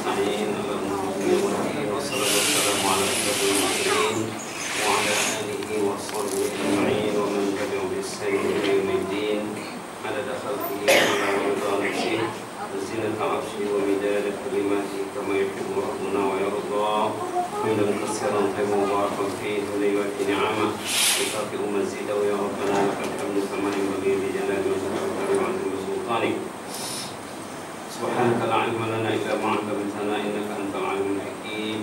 نستعين على المؤمنين والدين والصلاة والسلام على أشرف المرسلين وعلى آله وصحبه أجمعين ومن تبعهم بإحسان إلى يوم الدين عدد خلقه وعلى رضا نفسه وزنة عرشه ومداد كلماته كما يحب ربنا ويرضى حمدا كثيرا طيبا مباركا فيه وليلة نعمة وكافئ مزيدا ويا ربنا لك الحمد كما ينبغي لجلال وجهك وعظيم سلطانك. سبحانك لا علم لنا إلا ما علمتنا إنك أنت العليم الحكيم.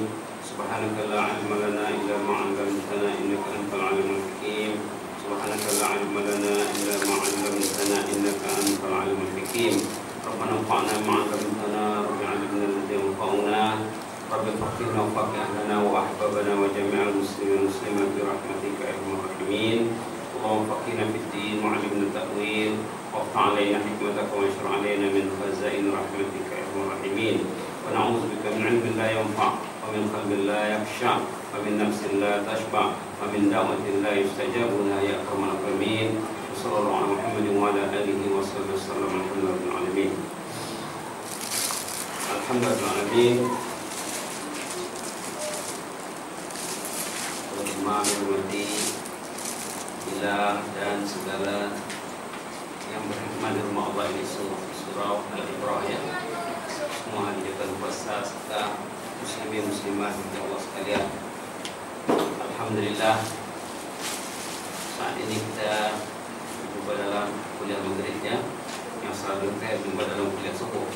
سبحانك لا علم لنا إلا ما علمتنا إنك أنت العليم الحكيم. سبحانك لا علم لنا إلا ما علمتنا إنك أنت العليم الحكيم. ربنا انفعنا ما علمتنا رب علمنا الذي ينفعنا رب فقهنا وفقه أهلنا وأحبابنا وجميع المسلمين والمسلمات برحمتك يا أرحم الراحمين. اللهم فقهنا في الدين وعلمنا التأويل وافتح علينا حكمتك وانشر علينا من خزائن رحمتك يا أرحم الراحمين. ونعوذ بك من علم لا ينفع ومن قلب لا يخشع ومن نفس لا تشبع ومن دعوة لا يستجاب لها يا أكرم الأكرمين. وصلى الله على محمد وعلى آله وصحبه وسلم. الحمد لله رب العالمين. الحمد لله رب العالمين. Menghormati ilah dan segala yang berhikmah di rumah Allah ini surah Al-Ibrah ya. Semua hadirin puasa serta muslimin muslimat ya Allah sekalian. Alhamdulillah saat ini kita berjumpa dalam kuliah maghrib ya, yang selalu kita berjumpa dalam kuliah subuh.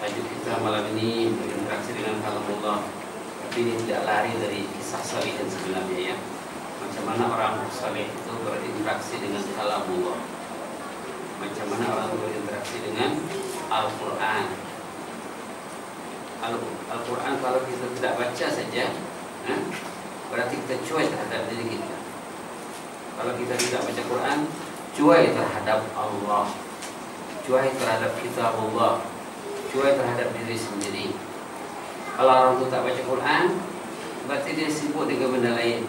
Tajuk kita malam ini berinteraksi dengan kalam Allah. Tapi ini tidak lari dari kisah salihin sebenarnya ya. Macam mana orang saleh itu berinteraksi dengan kalamullah. Macam mana orang berinteraksi dengan Al-Quran. Al-Quran kalau kita tidak baca saja, berarti kita cuek terhadap diri kita. Kalau kita tidak baca Quran, cuek terhadap Allah, cuek terhadap kitab Allah, cuek terhadap diri sendiri. Kalau orang itu tak baca Quran, berarti dia sibuk dengan benda lain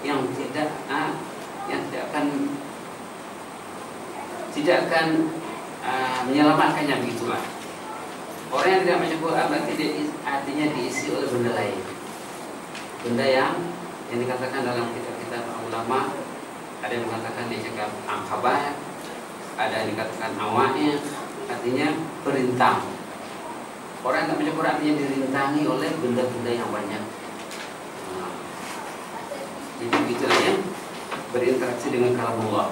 yang tidak akan menyelamatkannya, begitulah. Orang yang tidak baca Quran berarti dia artinya diisi oleh benda lain, benda yang dikatakan dalam kitab-kitab ulama. Ada yang mengatakan dia cakap angkabat, ada yang dikatakan awa'ih, artinya perintah. Orang yang tak baca Quran artinya dirintangi oleh benda-benda yang banyak. Jadi begitulah ya, berinteraksi dengan kalamullah.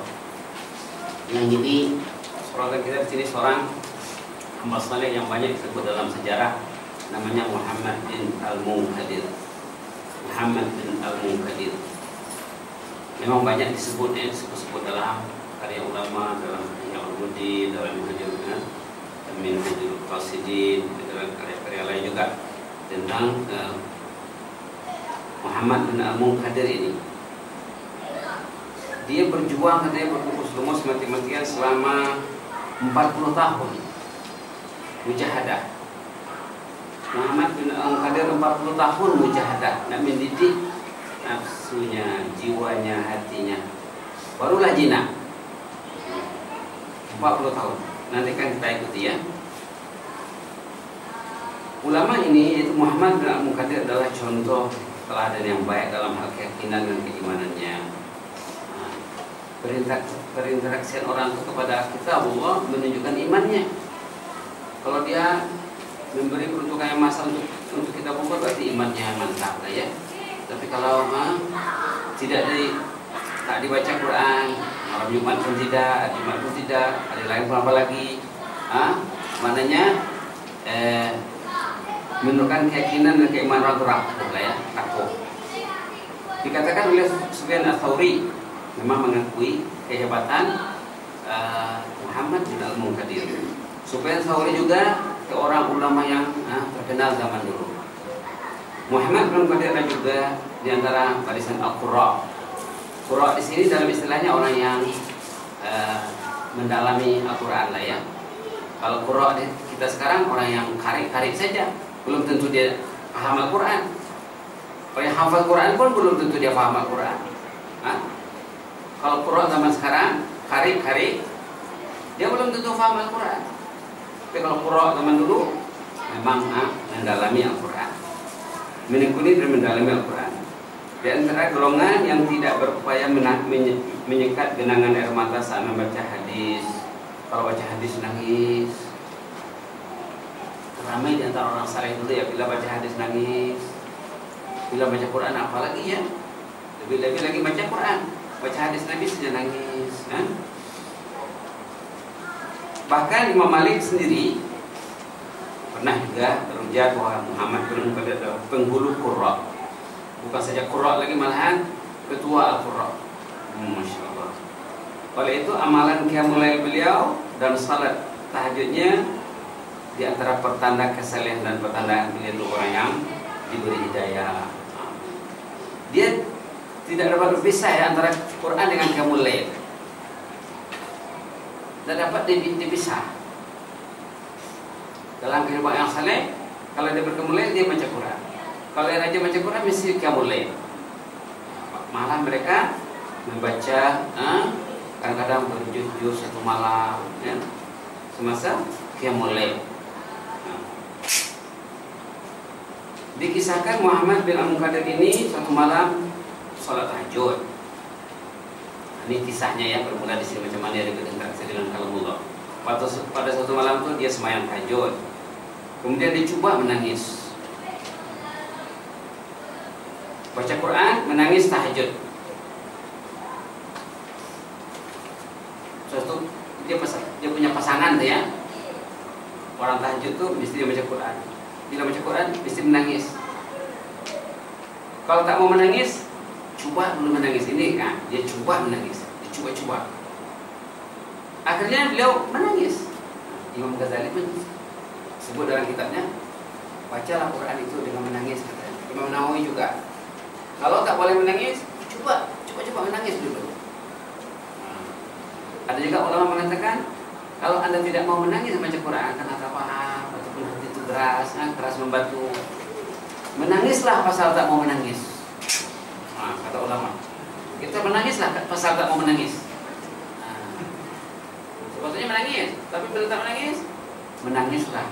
Yang ini seorang kita di sini seorang hamba saleh yang banyak disebut dalam sejarah, namanya Muhammad bin Al-Munkadir. Muhammad bin Al-Munkadir. Memang banyak disebutnya, disebut dalam karya ulama, dalam Al-Mudi, dalam Minhajul Qasidin, dalam karya-karya lain juga tentang Muhammad bin Al-Munkadir ini. Dia berjuang, katanya berkumpul-kumpul mati-matian selama 40 tahun mujahadah. Muhammad bin Al-Munkadir 40 tahun mujahadah, nak mendidik nafsunya, jiwanya, hatinya. Barulah jinak 40 tahun. Nanti kan kita ikuti ya. Ulama ini yaitu Muhammad bin Al-Munkadir adalah contoh teladan yang baik dalam hal keyakinan dan keimanannya. Berinteraksi orang itu kepada kitab Allah menunjukkan imannya. Kalau dia memberi peruntukan yang masal untuk kitab Allah berarti imannya mantap lah ya. Tapi kalau tak dibaca Quran, malam Jumat pun tidak, Jumat pun tidak, hari lain pun apa lagi, maknanya menurunkan keyakinan dan keimanan itu rapuh lah ya, rapuh. Dikatakan oleh Sufyan Ats-Tsauri memang mengakui kehebatan Muhammad bin Al-Munkadir. Sufyan Ats-Tsauri juga seorang ulama yang terkenal zaman dulu. Muhammad bin Al-Munkadir juga di antara barisan Al-Qurra. Qurra di sini dalam istilahnya orang yang mendalami Al-Quran lah ya. Kalau qurra kita sekarang orang yang karik-karik saja, belum tentu dia paham Al-Quran. Orang yang hafal Quran pun belum tentu dia paham Al-Quran. Kalau qurra zaman sekarang karik-karik, dia belum tentu paham Al-Quran. Tapi kalau qurra zaman dulu memang mendalami Al-Quran, menekuni dan mendalami Al-Quran. Di antara golongan yang tidak berupaya menyekat genangan air mata saat membaca hadis. Kalau baca hadis nangis. Ramai di antara orang saleh itu ya, bila baca hadis nangis, bila baca Quran apalagi ya, lebih-lebih lagi baca Quran, baca hadis Nabi saja nangis. Bahkan Imam Malik sendiri pernah juga berujar bahwa Muhammad bin Munkadir adalah penghulu qurra. Bukan saja qurra lagi, malahan ketua al-qurra. Masya Allah. Oleh itu amalan qiyamul lail beliau dan salat tahajudnya di antara pertanda kesalehan dan pertanda beliau itu orang yang diberi hidayah. Dia tidak dapat berpisah ya antara Quran dengan qiyamul lail. Tidak dapat dipisah. Dalam kehidupan yang saleh, kalau dia berqiyamul lail dia baca Quran. Kalau yang rajin baca Quran mesti qiyamul lail. Malah mereka membaca kadang-kadang berjuz-juz satu malam ya, semasa qiyamul lail. Dikisahkan Muhammad bin Al-Munkadir ini suatu malam salat tahajud. Ini kisahnya ya, bermula di sini macam mana dia berinteraksi dengan kalamullah. Pada suatu malam itu dia sembahyang tahajud. Kemudian dia coba menangis. Baca Quran, menangis tahajud. Suatu dia punya pasangan tuh ya. Orang tahajud tuh mesti dia baca Quran. Bila baca Quran mesti menangis. Kalau tak mau menangis, coba dulu menangis. Ini kan, dia coba menangis, dia coba-coba. Akhirnya beliau menangis. Imam Ghazali pun sebut dalam kitabnya, bacalah Quran itu dengan menangis, katanya. Imam Nawawi juga. Kalau tak boleh menangis, coba menangis dulu. Ada juga ulama mengatakan, kalau Anda tidak mau menangis baca Quran karena tak paham ataupun hati itu keras membatu, menangislah pasal tak mau menangis. Kata ulama, kita menangislah pasal tak mau menangis. Sebetulnya menangis, tapi bila tak menangis, menangislah.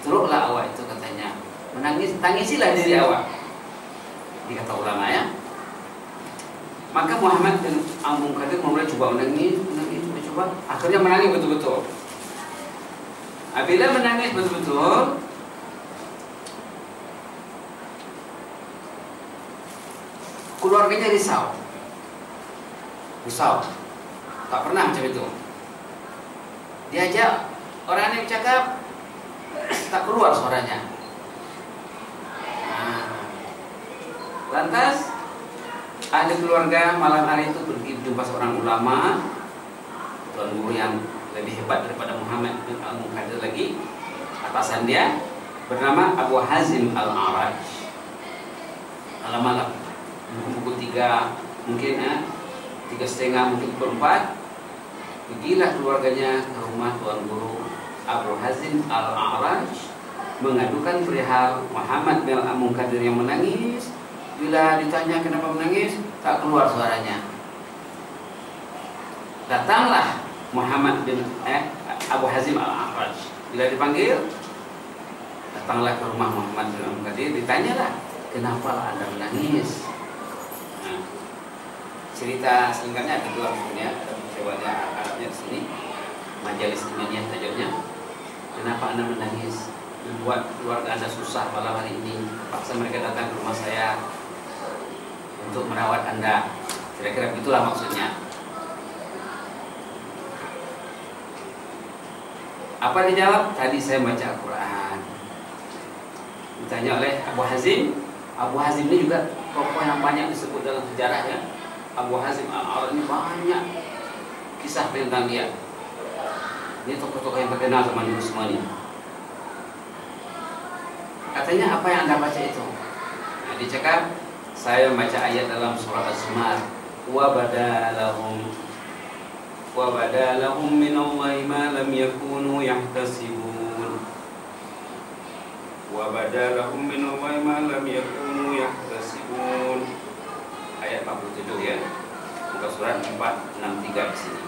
Teruklah awak itu katanya. Menangis, tangisilah diri awak. Ini kata ulama ya. Maka Muhammad bin Al-Munkadir mulai coba menangis, coba. Akhirnya menangis betul-betul. Bila menangis betul-betul, keluarganya risau. Tak pernah macam itu. Diajak orang yang bercakap, tak keluar suaranya. Lantas ahli keluarga malam hari itu pergi jumpa seorang ulama, tuan guru yang lebih hebat daripada Muhammad bin Al-Munkadir lagi, atasan dia, bernama Abu Hazim Al-A'raj. Malam-malam pukul 3 mungkin 3:30 mungkin pukul 4, pergilah keluarganya ke rumah tuan guru Abu Hazim Al-A'raj mengadukan perihal Muhammad bin Al-Munkadir yang menangis. Bila ditanya kenapa menangis, tak keluar suaranya. Datanglah Muhammad bin Abu Hazim Al-A'raj. Bila dipanggil, datanglah ke rumah Muhammad bin Al-Munkadir. Ditanyalah, kenapa Anda menangis? Cerita singkatnya ada dua bukunya, ada buku Arabnya di sini, Majalis Imaniyah tajuknya. Kenapa Anda menangis? Membuat keluarga Anda susah malam hari ini. Paksa mereka datang ke rumah saya untuk merawat Anda. Kira-kira begitulah maksudnya. Apa dijawab? Tadi saya baca Al-Quran. Ditanya oleh Abu Hazim. Abu Hazim ini juga tokoh yang banyak disebut dalam sejarah ya. Abu Hazim Al-A'raj ini banyak kisah tentang dia. Ini tokoh-tokoh yang terkenal zaman dulu semua ini. Katanya, apa yang Anda baca itu? Nah, dia cakap, saya membaca ayat dalam surah Az-Zumar, wa badalahum minallahi ma lam yakunu yahtasibun. Wa badalahum minallahi ma lam yakunu yahtasibun. Ayat 47 ya. Muka surat 463 di sini.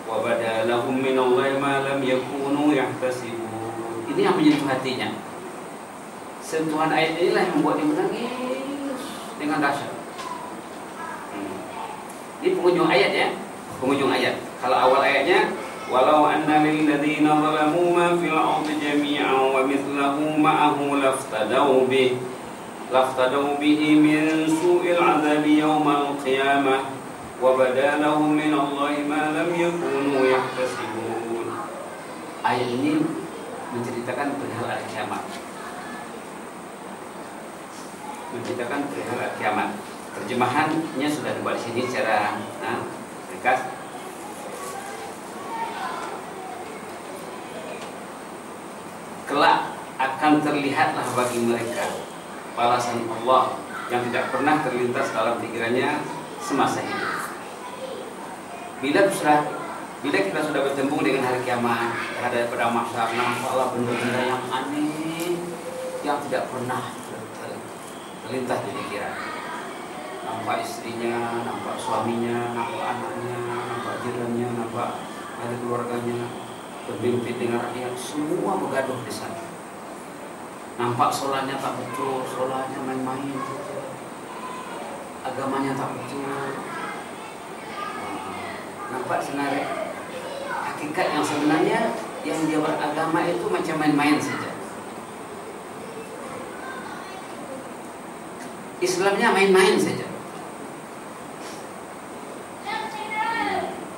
Wa badalahum minallahi ma lam yakunu yahtasibun. Ini yang menyentuh hatinya. Sentuhan ayat inilah yang membuat dia menangis dengan dahsyat. Ini penghujung ayat ya. Penghujung ayat. Kalau awal ayatnya, walau anna lil ladzina zalamu ma fil ardi jami'an wa mithluhu ma'ahu laftadaw bihi min su'il 'adzabi yaumal qiyamah wa badalahum min Allahi ma lam yakunu yahtasibun. Ayat ini menceritakan perihal hari kiamat. Menceritakan perihal hari kiamat. Terjemahannya sudah dibuat di sini secara ringkas. Kelak akan terlihatlah bagi mereka balasan Allah yang tidak pernah terlintas dalam pikirannya semasa hidup. Bila kita sudah bertemu dengan hari kiamat, ada pada masa nampaklah benda-benda yang aneh yang tidak pernah terlintas di pikiran. Nampak istrinya, nampak suaminya, nampak anaknya, nampak jirannya, nampak ahli keluarganya, bermimpi dengan rakyat, semua bergaduh di sana. Nampak sholatnya tak betul, sholatnya main-main, agamanya tak betul. Nampak sebenarnya hakikat yang sebenarnya yang dia beragama itu macam main-main saja. Islamnya main-main saja.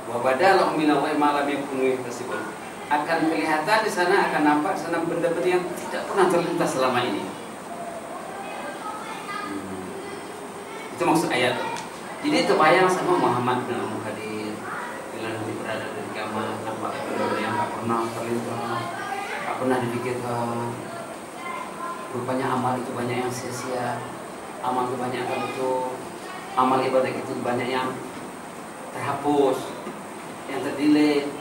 Wabadalahum minallahi ma lam yakunu yahtasibun. Akan kelihatan di sana, akan nampak sana benda-benda yang tidak pernah terlintas selama ini. Itu maksud ayat. Jadi terbayang sama Muhammad bin Al-Muhadir bila nanti berada di kiamat, nampak benda-benda yang tak pernah terlintas, tak pernah dipikirkan. Rupanya amal itu banyak yang sia-sia, amal itu banyak yang betul, amal ibadah itu banyak yang terhapus, yang terdelete,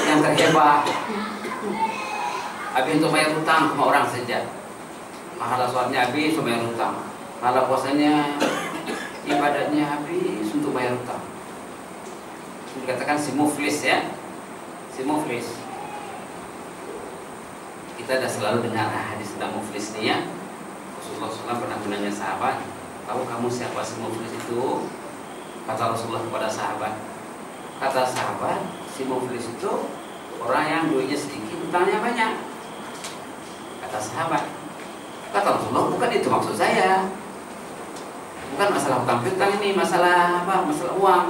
yang terhebat. Habis untuk bayar hutang sama orang saja, pahala sholatnya habis untuk bayar hutang, pahala puasanya, ibadahnya habis untuk bayar hutang. Dikatakan si muflis ya, si muflis. Kita dah selalu dengar hadis tentang muflis ini ya. Rasulullah SAW pernah menanya sahabat, tahu kamu siapa si muflis itu? Kata Rasulullah kepada sahabat, kata sahabat, si muflis itu orang yang duitnya sedikit, hutangnya banyak. Kata sahabat, kata Rasulullah, bukan itu maksud saya. Bukan masalah hutang piutang ini, masalah apa? Masalah uang.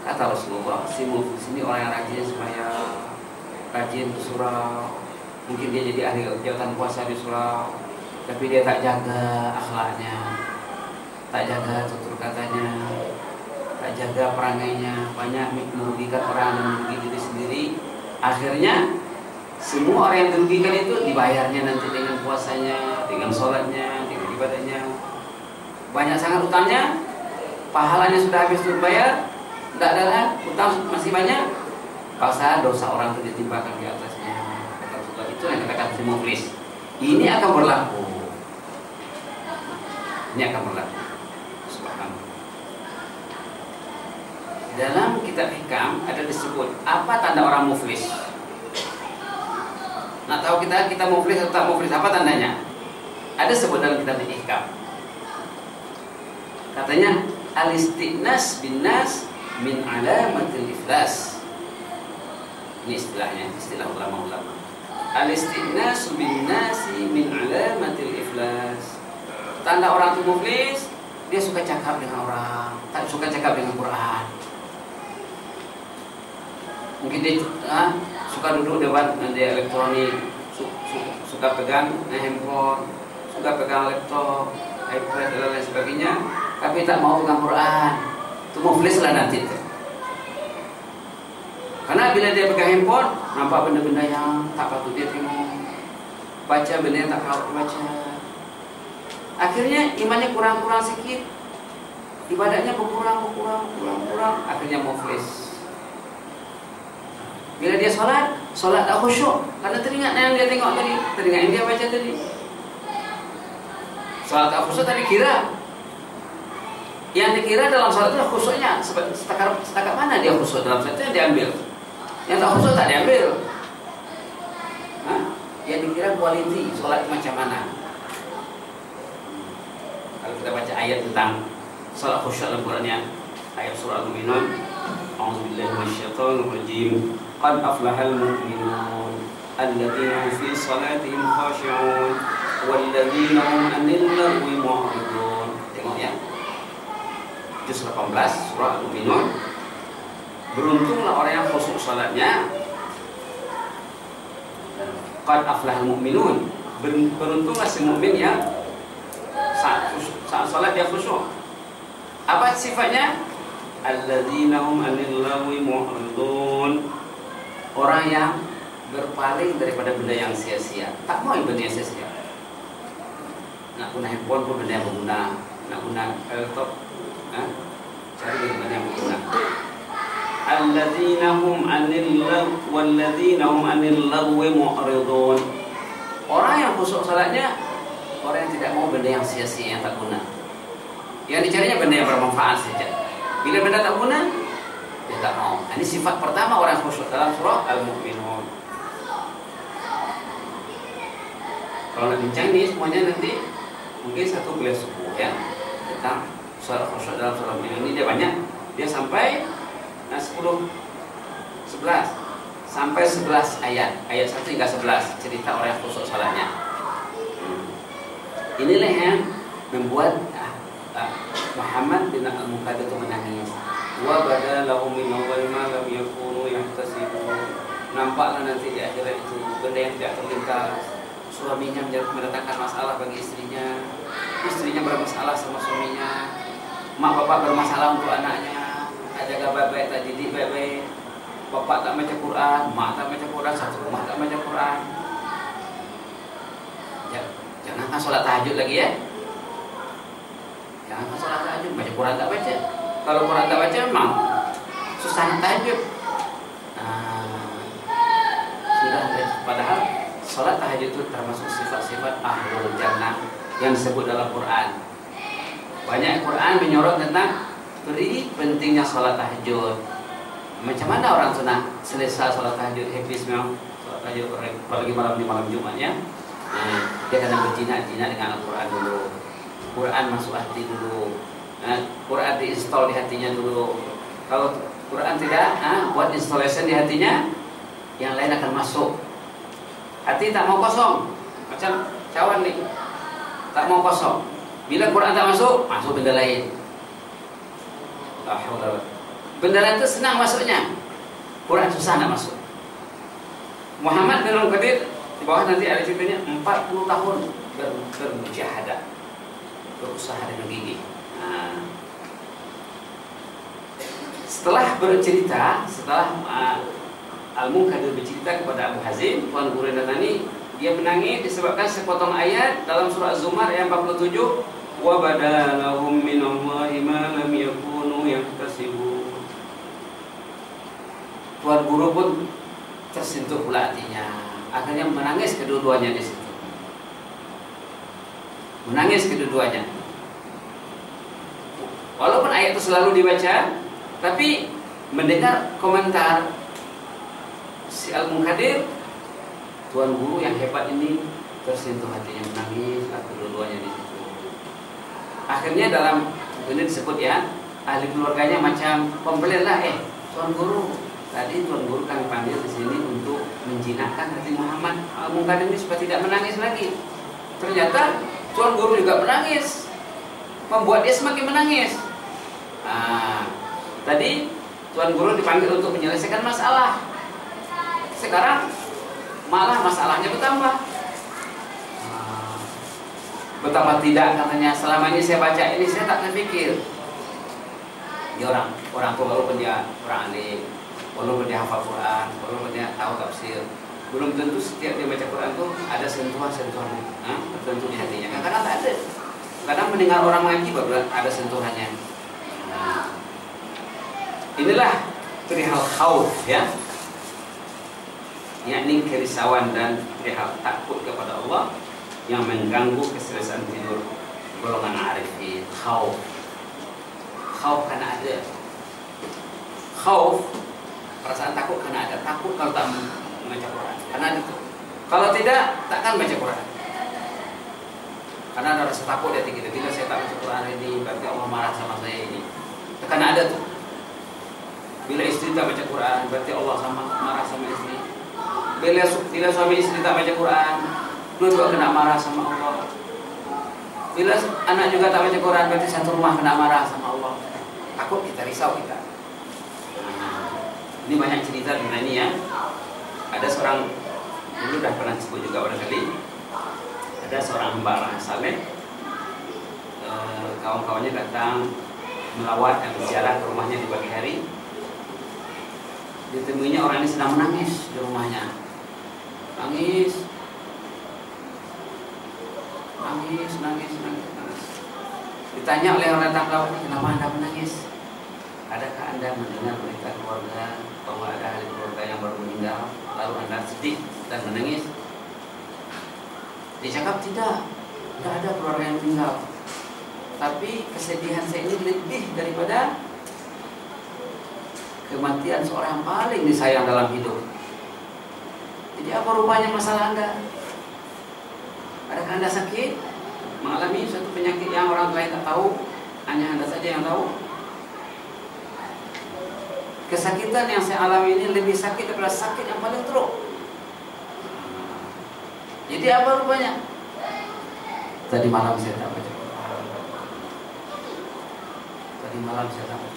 Kata Rasulullah, si muflis ini orang yang rajin sembahyang, rajin bersurau. Mungkin dia jadi ahli jabatan kuasa di surau, tapi dia tak jaga akhlaknya, tak jaga tutur katanya, tak jaga perangainya, banyak merugikan orang dan merugi diri sendiri. Akhirnya semua orang yang dirugikan itu dibayarnya nanti dengan puasanya, dengan sholatnya, dengan ibadahnya. Banyak sangat utangnya, pahalanya sudah habis untuk bayar, tidak ada lah, utang masih banyak. Pasal dosa orang itu ditimpakan di atasnya. Kata Rasulullah, itu yang dikatakan si muflis. Ini akan berlaku. Ini akan berlaku. Subhanallah. Dalam kitab Hikam ada disebut apa tanda orang muflis. Nah, tahu kita muflis atau tak muflis, apa tandanya? Ada sebut dalam kitab Hikam. Katanya al-istinas bin nas min alamatil iflas. Ini istilahnya, istilah ulama-ulama. Al-istinas bin nasi min alamatil iflas. Tanda orang itu muflis, dia suka cakap dengan orang, tak suka cakap dengan Quran. Mungkin dia suka duduk depan dia elektronik, suka pegang handphone, suka pegang laptop, iPad dan lain sebagainya, tapi tak mau pegang Quran. Itu muflis lah nanti itu. Karena bila dia pegang handphone, nampak benda-benda yang tak patut dia tengok, baca benda yang tak patut baca. Akhirnya imannya kurang-kurang sikit, ibadahnya berkurang, akhirnya muflis. Bila dia solat tak khusyuk, karena teringat yang dia tengok tadi, teringat yang dia baca tadi. Solat tak khusyuk tadi kira, yang dikira dalam solat itu khusyuknya setakat mana dia khusyuk dalam solat itu yang diambil. Yang tak khusyuk tak diambil. kira-kira kualiti sholat macam mana? Kalau kita baca ayat tentang sholat khusyuk dalam Qurannya, ayat surah Al-Mu'minun, A'udzubillahi minasyaitonir rajim. Qad aflahal mu'minun alladzina hum fi salatihim khashi'un walladzina hum 'anil lagwi mu'ridun. Tengok ya. Juz 18 surah Al-Mu'minun. Beruntunglah orang yang khusyuk salatnya. Qad aflahal mu'minun. Beruntunglah si mukmin yang saat salat dia khusyuk. Apa sifatnya? Alladzina hum 'anil lagwi mu'ridun. Orang yang berpaling daripada benda yang sia-sia. Tak mau benda yang sia-sia. Nak guna handphone pun benda yang berguna. Nak guna laptop, cari benda yang berguna. Alladzina hum 'anil lagwi walladzina hum 'anil lagwi mu'ridun. Orang yang khusyuk salatnya orang yang tidak mau benda yang sia-sia, yang tak guna. Yang dicarinya benda yang bermanfaat saja. Bila benda tak guna, dia tak mau. Ini sifat pertama orang khusyuk dalam surah Al-Mu'minun. Kalau nak bincang ni semuanya nanti mungkin satu kuliah subuh ya tentang surah khusyuk dalam surah Al-Mu'minun. Ini dia banyak. Dia sampai 10, 11 sampai 11 ayat. Ayat 1 hingga 11 cerita orang yang khusyuk salatnya. Inilah yang membuat Muhammad bin Al-Munkadir itu menangis. Wa badalahum min awwal ma lam yakunu yahtasibun. Nampaklah nanti di akhirat itu benda yang tidak terlintas. Suaminya mendatangkan masalah bagi istrinya, istrinya bermasalah sama suaminya, mak bapak bermasalah untuk anaknya, jaga baik-baik, tak didik baik-baik. Bapak tak baca Quran, mak tak baca Quran, satu rumah tak baca Quran. Jangankan sholat tahajud lagi ya. Jangankan sholat tahajud, baca Quran tak baca. Kalau Quran tak baca memang susah nak tahajud. Sudah, padahal sholat tahajud itu termasuk sifat-sifat ahlul jannah yang disebut dalam Quran. Banyak Quran menyorot tentang pentingnya sholat tahajud. Macam mana orang tu nak selesai sholat tahajud, habis memang sholat tahajud, apalagi malam di malam Jumat ya. Dia kena berjinak-jinak dengan Al-Quran dulu. Quran masuk hati dulu. Quran diinstal di hatinya dulu. Kalau Quran tidak, buat installation di hatinya, yang lain akan masuk. Hati tak mau kosong. Macam cawan ni, tak mau kosong. Bila Quran tak masuk, masuk benda lain. Benda lain itu senang masuknya. Quran susah nak masuk. Muhammad bin Al-Qadir di bawah nanti ada ceritanya 40 tahun bermujahadah, berusaha dengan gigih. Setelah bercerita, setelah Al-Munkadir bercerita kepada Abu Hazim, Tuan Guru Natani, dia menangis disebabkan sepotong ayat dalam surah Az-Zumar ayat 47, wa badalahum minallahi ma lam yakunu yahtasibun. Tuan Guru pun tersentuh pula hatinya. Akhirnya menangis kedua-duanya di situ. Menangis kedua-duanya. Walaupun ayat itu selalu dibaca, tapi mendengar komentar si Al-Munkadir, Tuan Guru yang hebat ini tersentuh hatinya, menangis kedua-duanya di situ. Akhirnya dalam ini disebut ya, ahli keluarganya macam pembelian lah, Tuan Guru, tadi Tuan Guru kami panggil di sini untuk menjinakkan hati Muhammad Al-Munkadir ini supaya tidak menangis lagi. Ternyata Tuan Guru juga menangis, membuat dia semakin menangis. Tadi Tuan Guru dipanggil untuk menyelesaikan masalah. Sekarang malah masalahnya bertambah. Betapa tidak katanya, selama ini saya baca ini saya tak terpikir. Dia orang tua, walaupun dia orang alim, walaupun dia hafal Quran, walaupun dia tahu tafsir, belum tentu setiap dia baca Quran itu ada sentuhan-sentuhan tertentu di hatinya. Kadang-kadang tak ada. Kadang mendengar orang mengaji baru ada sentuhannya. Inilah perihal khauf ya, yakni kerisauan dan perihal takut kepada Allah yang mengganggu keselesaan tidur golongan arifin. Khauf karena ada. Khauf, perasaan takut karena ada. Takut kalau tak membaca Quran, karena ada itu. Kalau tidak, takkan baca Quran. Karena ada rasa takut di hati kita. Bila saya tak baca Quran ini, berarti Allah marah sama saya ini. Karena ada tuh. Bila istri tak baca Quran, berarti Allah marah sama istri. Bila suami istri tak baca Quran, dua-dua kena marah sama Allah. Bila anak juga tak baca Quran, berarti satu rumah kena marah sama Allah. Takut kita, risau kita. Ini banyak cerita tentang ini ya. Ada seorang, dulu dah pernah sebut juga barangkali, ada seorang hamba Allah saleh, kawan-kawannya datang melawat dan berziarah ke rumahnya di pagi hari. Ditemuinya orang ini sedang menangis di rumahnya. Nangis. Ditanya oleh orang datang lawat, kenapa Anda menangis? Adakah Anda mendengar berita keluarga bahwa ada ahli keluarga yang baru meninggal, lalu Anda sedih dan menangis? Dia cakap, tidak ada keluarga yang meninggal. Tapi kesedihan saya ini lebih daripada kematian seorang yang paling disayang dalam hidup. Jadi apa rupanya masalah Anda? Adakah Anda sakit? Mengalami suatu penyakit yang orang lain tak tahu, hanya Anda saja yang tahu? Kesakitan yang saya alami ini lebih sakit daripada sakit yang paling teruk. Jadi apa rupanya? Tadi malam saya tak baca Quran.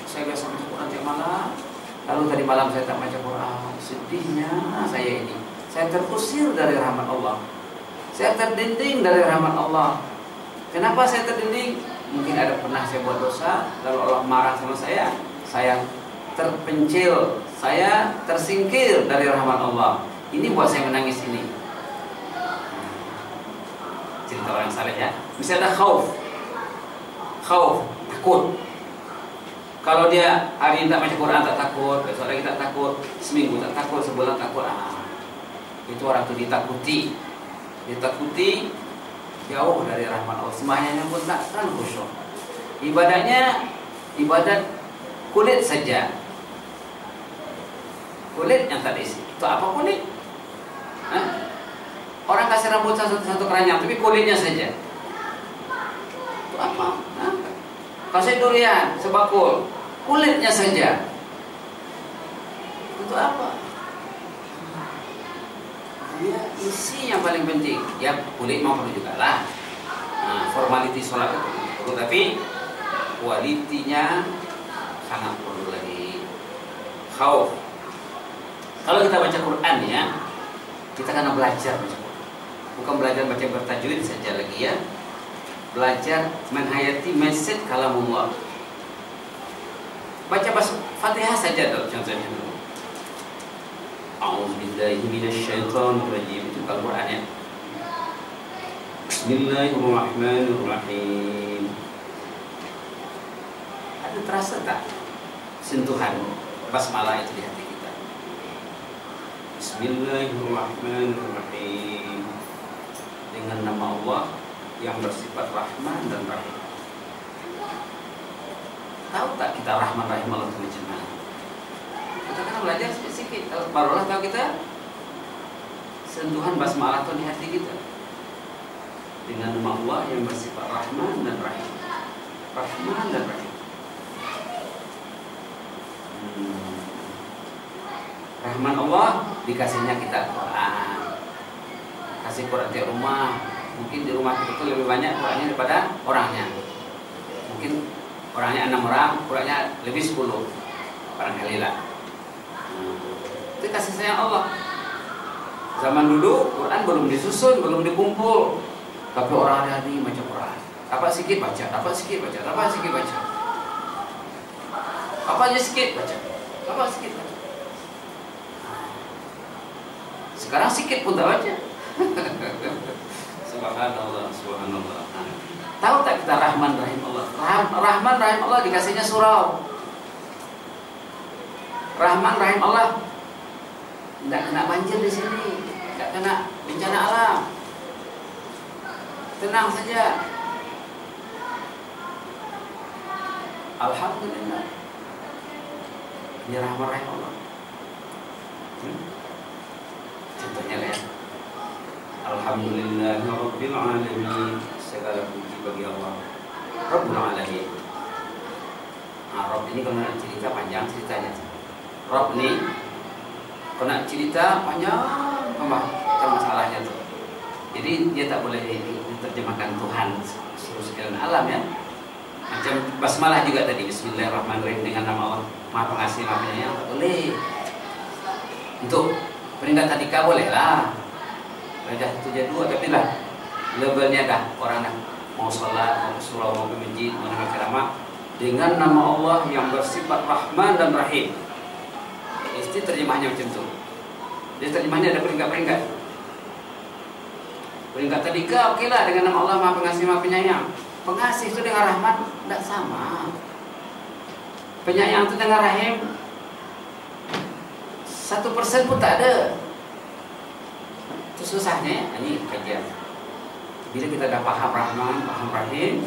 Saya biasa baca Quran tiap malam. Lalu tadi malam saya tak baca Quran. Sedihnya saya ini. Saya terusir dari rahmat Allah. Saya terdinding dari rahmat Allah. Kenapa saya terdinding? Mungkin ada pernah saya buat dosa, lalu Allah marah sama saya. Saya terpencil, saya tersingkir dari rahmat Allah. Ini buat saya menangis ini. Cerita orang saleh ya. Misalnya ada khauf, takut. Kalau dia hari ini tak baca Quran tak takut, besok lagi tak takut, seminggu tak takut, sebulan takut. Itu orang itu ditakuti, jauh dari rahmat Allah. Sembahyangnya pun takkan khusyuk. Ibadahnya ibadat kulit saja. Kulit yang tak diisi. Itu apa kulit? Orang kasih rambut satu keranjang, tapi kulitnya saja. Itu apa? Kasih durian sebakul, kulitnya saja. Itu apa? Dia isi yang paling penting. Ya kulit mau perlu juga lah. Formality sholat itu perlu, tapi kualitinya sangat perlu lagi. Khauf. Kalau kita baca Quran ya, kita kena belajar baca Quran. Bukan belajar baca bertajwid saja lagi ya. Belajar menghayati message kalamullah. Baca Fatihah saja contohnya dulu. A'udzubillahi minasyaitonir rajim, itu Al-Qur'an ya. Bismillahirrahmanirrahim. Ada terasa tak sentuhan basmalah itu di hati kita? Bismillahirrahmanirrahim. Dengan nama Allah yang bersifat Rahman dan Rahim. Tahu tak kita Rahman Rahim Allah itu macam mana? Kita kan belajar sedikit, barulah tahu kita sentuhan basmalah itu di hati kita. Dengan nama Allah yang bersifat Rahman dan Rahim. Rahman dan Rahim. Rahman Allah dikasihnya kita Quran. Kasih Quran di rumah. Mungkin di rumah kita itu lebih banyak Qurannya daripada orangnya. Mungkin orangnya 6 orang, Qurannya lebih 10. Barangkali lah. Itu kasih sayang Allah. Zaman dulu Quran belum disusun, belum dikumpul, tapi orang hari baca Quran. Dapat sikit baca, dapat sikit baca, dapat sikit baca. Apa aja sikit baca, dapat sikit baca. Sekarang sikit pun tak baca. Subhanallah, subhanallah. Tahu tak kita Rahman Rahim Allah? Rahman Rahim Allah dikasihnya surau. Rahman Rahim Allah tidak kena banjir di sini, tidak kena bencana alam. Tenang saja. Alhamdulillah. Ini Rahman Rahim Allah. Contohnya ya. Alhamdulillahirabbil alamin. Segala puji bagi Allah Rabbul alamin. Nah, Rabb ini kalau nak cerita panjang ceritanya. Rabb ini kalau nak cerita panjang kan masalahnya tuh. Jadi dia tak boleh diterjemahkan Tuhan seluruh sekalian alam ya. Macam basmalah juga tadi, Bismillahirrahmanirrahim, dengan nama Allah Maha Pengasih Maha Penyayang, tak boleh. Untuk peringkat tadika boleh lah, Raja 72, tapi lah levelnya dah orang dah mau sholat, mau ke surau, mau ke masjid, mau nak ceramah dengan nama Allah yang bersifat Rahman dan Rahim. Isti terjemahnya macam tu. Jadi terjemahnya ada peringkat-peringkat. Peringkat tadika okeylah dengan nama Allah Maha Pengasih Maha Penyayang. Pengasih itu dengan rahmat tidak sama. Penyayang itu dengan rahim 1% pun tak ada. Itu susahnya. Ini kajian. Bila kita dah paham Rahman, paham Rahim,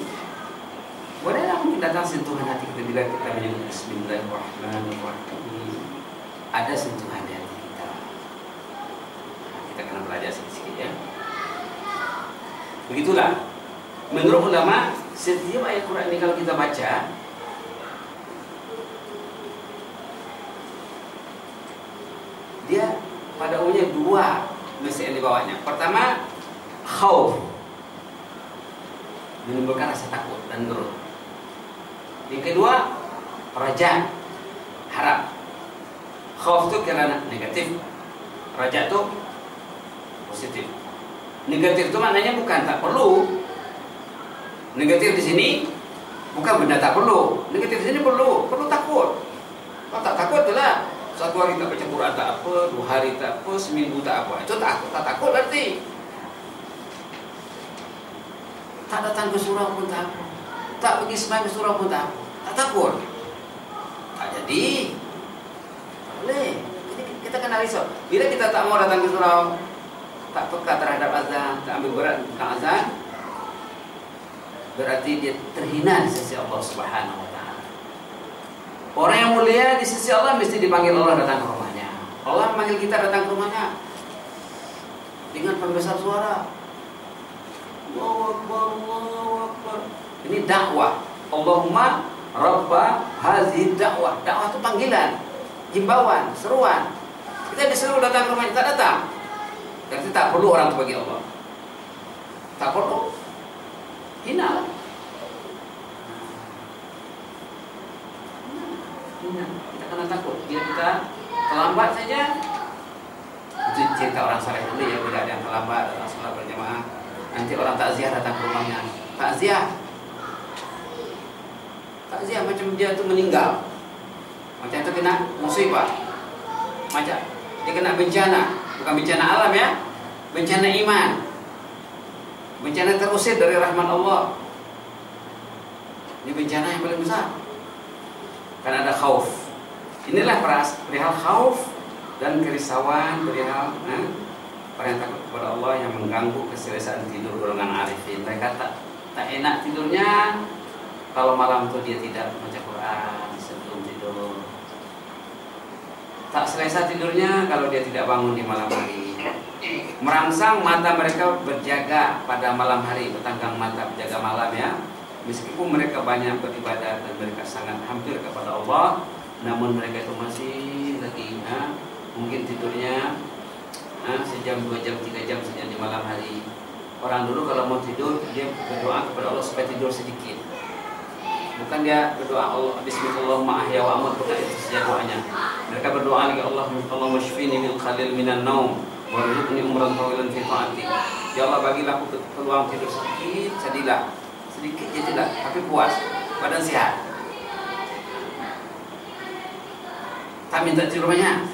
bolehlah mungkin datang sentuhan hati kita bila kita menyebut Bismillahirrahmanirrahim. Ada sentuhan di hati kita. Kita kena belajar sedikit ya. Begitulah. Menurut ulama, setiap ayat Quran ini kalau kita baca, dia pada umumnya dua mesti yang dibawanya. Pertama, khauf, menimbulkan rasa takut dan gerut. Yang kedua, raja, harap. Khauf itu kerana negatif, raja itu positif. Negatif itu maknanya bukan tak perlu. Negatif di sini bukan benda tak perlu. Negatif di sini perlu takut. Kalau tak takut itulah satu hari tak baca Quran tak apa, 2 hari tak apa, seminggu tak apa. Itu tak takut berarti. Tak datang ke surau pun tak apa. Tak pergi sembahyang ke surau pun tak apa. Tak takut. Tak jadi. Tak boleh. Jadi kita kena risau. Bila kita tak mau datang ke surau, tak peka terhadap azan, tak ambil berat tentang azan, berarti dia terhina di sisi Allah Subhanahu wa taala. Orang yang mulia di sisi Allah mesti dipanggil Allah datang ke rumahnya. Allah memanggil kita datang ke rumahnya dengan pembesar suara. Allahu Akbar, Allahu Akbar. Ini dakwah. Allahumma rabba hazihi dakwah. Dakwah itu panggilan, himbauan, seruan. Kita disuruh datang ke rumahnya, tak datang. Berarti tak perlu orang itu bagi Allah. Tak perlu. Hina lah. Hina. Kita kena takut. Bila kita terlambat saja, itu cerita orang saleh dulu ya. Bila ada yang terlambat datang salat berjamaah, nanti orang takziah datang ke rumahnya. Takziah macam dia tu meninggal, macam tu kena musibah, macam dia kena bencana. Bukan bencana alam ya, bencana iman, bencana terusir dari rahmat Allah. Ini bencana yang paling besar. Karena ada khauf. Inilah perihal khauf dan kerisauan perihal orang yang takut kepada Allah yang mengganggu keselesaan tidur golongan arifin. Mereka tak enak tidurnya kalau malam itu dia tidak baca Quran sebelum tidur. Tak selesa tidurnya kalau dia tidak bangun di malam hari. Merangsang mata mereka berjaga pada malam hari, bertanggang mata berjaga malam ya. Meskipun mereka banyak beribadat dan mereka sangat hampir kepada Allah, namun mereka itu masih lagi mungkin tidurnya sejam, 2 jam, 3 jam saja di malam hari. Orang dulu kalau mau tidur dia berdoa kepada Allah supaya tidur sedikit. Bukan dia berdoa Allah Bismillahirrahmanirrahim ahya wa amut, bukan itu saja doanya. Mereka berdoa lagi Allahumma shfini bil qalil minan naum warzuqni umran tawilan fi ta'atik. Ya Allah bagilah aku peluang tidur sedikit, jadilah tapi puas, badan sehat. Tak minta tidur banyak.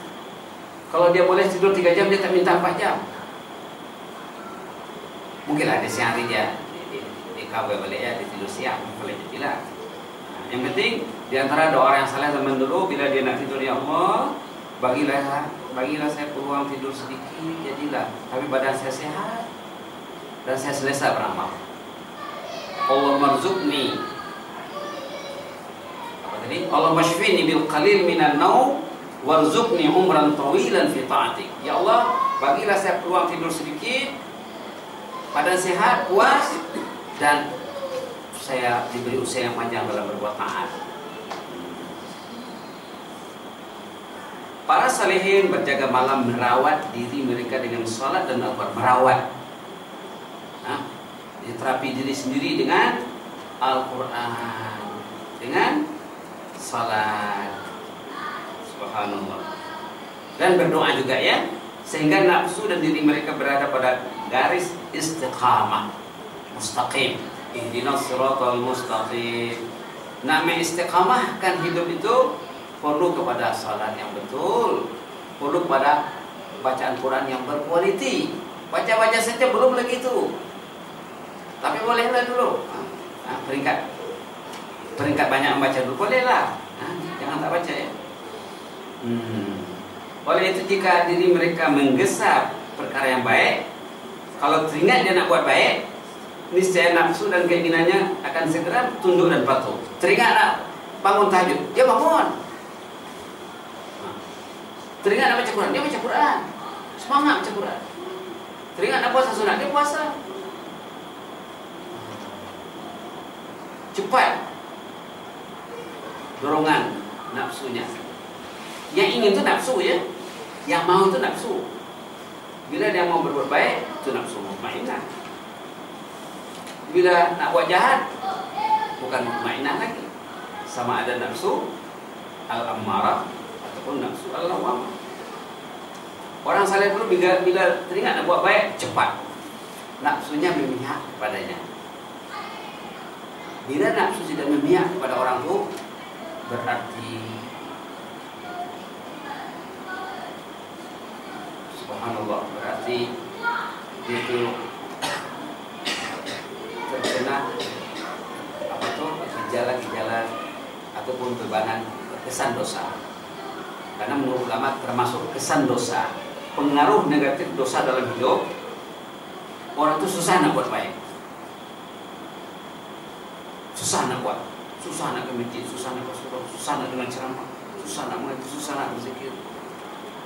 Kalau dia boleh tidur 3 jam, dia tak minta 4 jam. Mungkinlah di siang hari dia di kawal balik ya, dia tidur siang boleh jadilah. Yang penting di antara doa yang saleh zaman dulu, bila dia nak tidur, ya Allah bagilah saya peluang tidur sedikit, jadilah tapi badan saya sehat dan saya selesa beramal. Allah marzuqni apa tadi? Allah mashfini bil qalil minan naum warzuqni umran tawilan fi ta'atik. Ya Allah bagilah saya peluang tidur sedikit badan sehat, puas, dan saya diberi usia yang panjang dalam berbuat taat. Para salihin berjaga malam merawat diri mereka dengan sholat dan Al-Quran. Merawat, terapi diri sendiri dengan Al-Quran, dengan sholat. Subhanallah. Dan berdoa juga ya, sehingga nafsu dan diri mereka berada pada garis istiqamah, mustaqim. Ihdinas siratal mustaqim. Nama istiqamahkan hidup itu perlu kepada salat yang betul, perlu kepada bacaan Quran yang berkualiti. Baca-baca saja belum lagi itu, tapi bolehlah dulu. Peringkat banyak membaca dulu, bolehlah. Jangan tak baca ya. Oleh itu jika diri mereka menggesa perkara yang baik, kalau teringat dia nak buat baik, niscaya nafsu dan keinginannya akan segera tunduk dan patuh. Teringat nak bangun tahajud, dia bangun. Teringat nak baca Quran, dia baca Quran. Semangat baca Quran. Teringat nak puasa sunat, dia puasa. Cepat dorongan nafsunya. Yang ingin itu nafsu ya, yang mau itu nafsu. Bila dia mau berbuat baik, itu nafsu mutmainnah. Bila nak buat jahat, bukan mutmainnah lagi. Sama ada nafsu al-ammarah ataupun nafsu al-lawamah. Orang saleh dulu bila teringat nak buat baik, cepat nafsunya memihak padanya. Bila nafsu tidak memihak kepada orang itu, berarti subhanallah, berarti itu terkena gejala-gejala ataupun bebanan kesan dosa. Karena menurut ulama termasuk kesan dosa, pengaruh negatif dosa dalam hidup orang itu susah nak buat baik, susah nak buat, susah nak ke masjid, susah nak bersurau, susah nak dengar ceramah, susah nak mengaji, susah nak berzikir,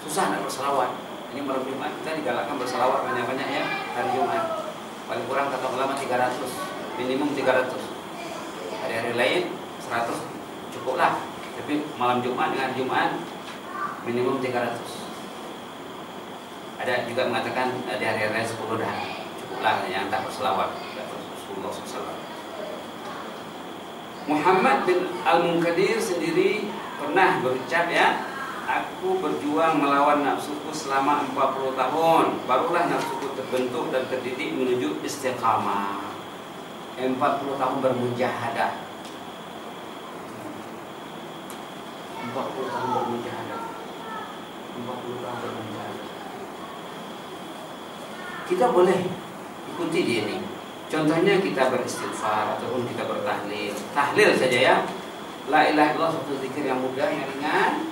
susah nak berselawat. Ini malam Jumat kita digalakkan berselawat banyak-banyak ya hari Jumat. Paling kurang kata ulama 300, minimum 300. Hari-hari lain 100 cukuplah. Tapi malam Jumat dengan Jumat minimum 300. Ada juga mengatakan di hari-hari lain 10 dah cukuplah yang tak berselawat. Rasulullah SAW. Muhammad bin Al-Munkadir sendiri pernah berucap ya, aku berjuang melawan nafsuku selama 40 tahun. Barulah nafsuku terbentuk dan terdidik menuju istiqamah. 40 tahun bermujahadah. 40 tahun bermujahadah. 40 tahun bermujahadah. Kita boleh ikuti dia ini. Contohnya kita beristighfar ataupun kita bertahlil. Tahlil saja ya. La ilaha illallah, satu zikir yang mudah, yang ringan.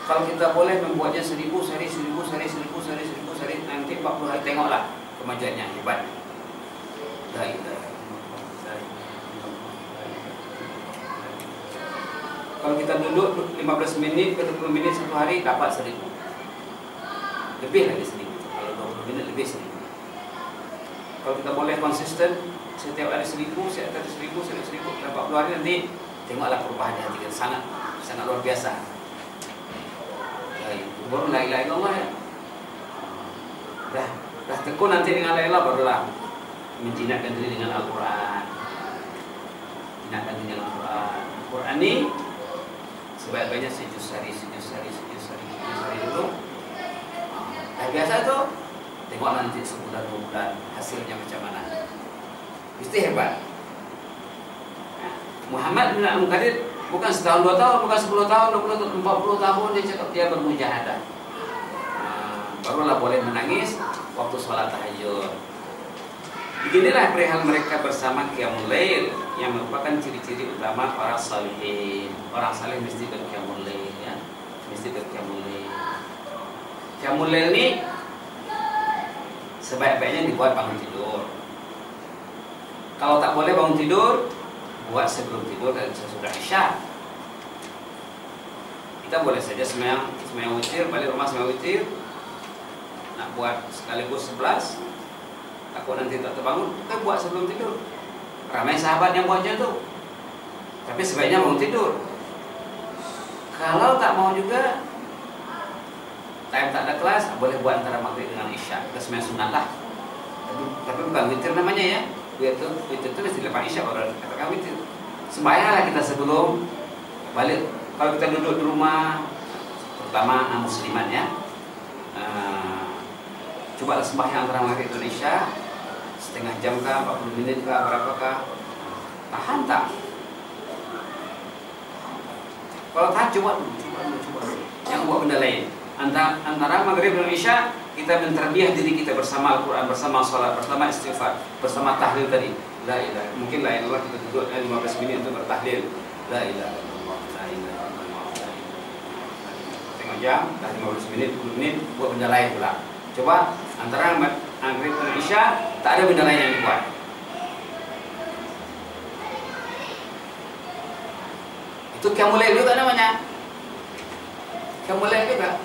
Kalau kita boleh membuatnya 1000 sehari, 1000 sehari, 1000 sehari, 1000 sehari, nanti 40 hari tengoklah kemajuannya hebat. La ilaha illallah. Kalau kita duduk 15 menit ke 20 menit satu hari dapat 1000. Lebih lagi 1000. Kalau 20 menit lebih 1000. Kalau kita boleh konsisten setiap hari 1000, setiap hari 1000, setiap 1000, dalam 40 hari nanti tengoklah perubahan hati kita sangat luar biasa. Baru la ilaha illallah ya. Dah tekun nanti dengan la ilaha barulah menjinakkan diri dengan Al-Quran. Jinakkan diri dengan Al-Quran. Al-Quran ini sebaik-baiknya sejus hari dulu. Dah biasa tuh. Tengok nanti sebulan 2 bulan hasilnya macam mana. Mesti hebat. Muhammad bin Al-Munkadir bukan setahun 2 tahun, bukan 10 tahun, 20 tahun, 40 tahun dia cakap dia bermujahadah. Barulah boleh menangis waktu sholat tahajud. Beginilah perihal mereka bersama qiyamul lail yang merupakan ciri-ciri utama para salihin. Orang saleh mesti berqiyamul lail ya. Mesti berqiyamul lail. Qiyamul lail ini sebaik-baiknya dibuat bangun tidur. Kalau tak boleh bangun tidur, buat sebelum tidur dan sesudah isya. Kita boleh saja sembahyang witir, balik rumah sembahyang witir. Nak buat sekaligus 11, takut nanti tak terbangun, kita buat sebelum tidur. Ramai sahabat yang buatnya tuh, tapi sebaiknya bangun tidur. Kalau tak mau juga, time tak ada kelas, boleh buat antara maghrib dengan isya. Kita sembahyang sunat lah. Tapi bukan witir namanya ya. Witir itu lepas isya orang katakan witir. Sembahyanglah kita sebelum balik. Kalau kita duduk di rumah, terutama musliman ya, coba sembahyang antara maghrib dan isya, setengah jam kah, 40 menit kah, berapakah, tahan tak? Kalau tahan coba dulu. Yang buat benda lain. Antara maghrib dan isya kita menterbiah diri kita bersama Al-Quran, bersama salat, bersama istighfar, bersama tahlil tadi. La ilaha, mungkin la ilaha kita duduk 15 menit untuk bertahlil. La ilaha illallah, la ilaha illallah, la ilaha illallah. Tengok jam, dah 15 menit, 10 menit buat benda lain pula. Coba antara maghrib dan isya tak ada benda lain yang dibuat. Itu qiyamul lail juga namanya. Qiyamul lail juga.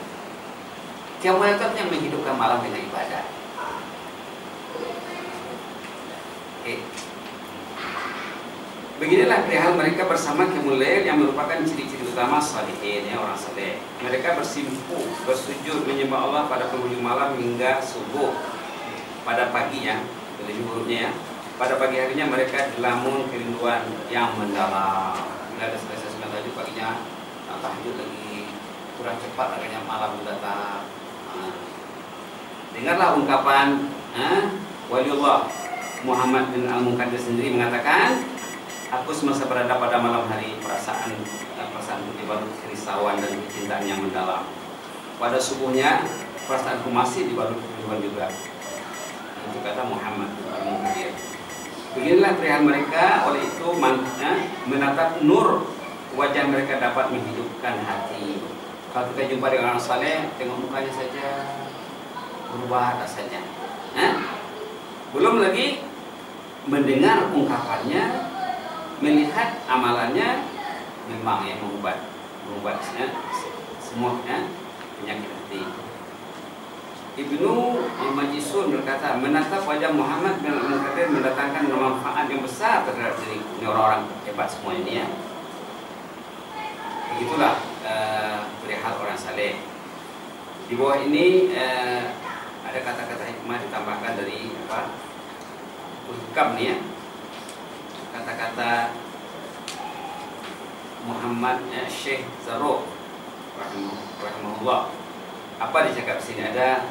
Qiyamul lail itu yang menghidupkan malam dengan ibadah. Beginilah perihal mereka bersama qiyamul lail yang merupakan ciri-ciri utama salihin, ya, orang saleh. Mereka bersimpu, bersujud menyembah Allah pada penghujung malam hingga subuh. Pada paginya, lebih buruknya ya. Pada pagi harinya mereka dilamun kerinduan yang mendalam. Bila ada selesai sembahyang tadi paginya, tahajud lagi, kurang cepat agaknya malam datang. Dengarlah ungkapan Waliullah Muhammad bin Al-Munkadir sendiri mengatakan, aku semasa berada pada malam hari perasaan dibalut kerisauan dan kecintaan yang mendalam. Pada subuhnya perasaanku masih dibalut kerinduan juga. Itu kata Muhammad bin Al-Munkadir. Beginilah perihal mereka, oleh itu menatap nur wajah mereka dapat menghidupkan hati. Kalau kita jumpa dengan orang saleh, tengok mukanya saja berubah rasanya. Belum lagi mendengar ungkapannya, melihat amalannya, memang yang mengubah semua penyakit hati. Ibnu Al-Majisun berkata, menatap wajah Muhammad bin Al-Munkadir mendatangkan manfaat yang besar terhadap diri. Ini orang-orang hebat semua ini ya. Begitulah perihal orang saleh. Di bawah ini ada kata-kata hikmah ditambahkan dari Hikam nih ya. Kata-kata Muhammad Syekh Zarruq rahimahullah. Apa dicakap di sini? Ada